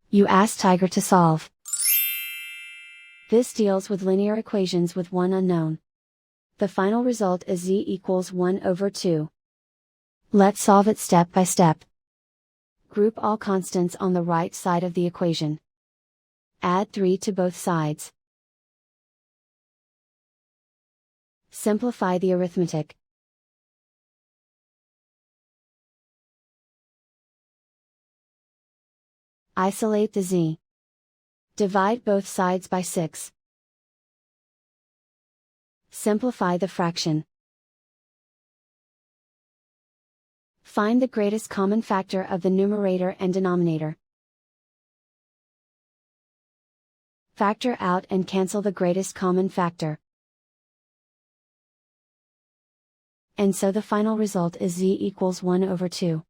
You ask Tiger to solve. This deals with linear equations with one unknown. The final result is z equals 1 over 2. Let's solve it step by step. Group all constants on the right side of the equation. Add 3 to both sides. Simplify the arithmetic. Isolate the z. Divide both sides by 6. Simplify the fraction. Find the greatest common factor of the numerator and denominator. Factor out and cancel the greatest common factor. And so the final result is z equals 1 over 2.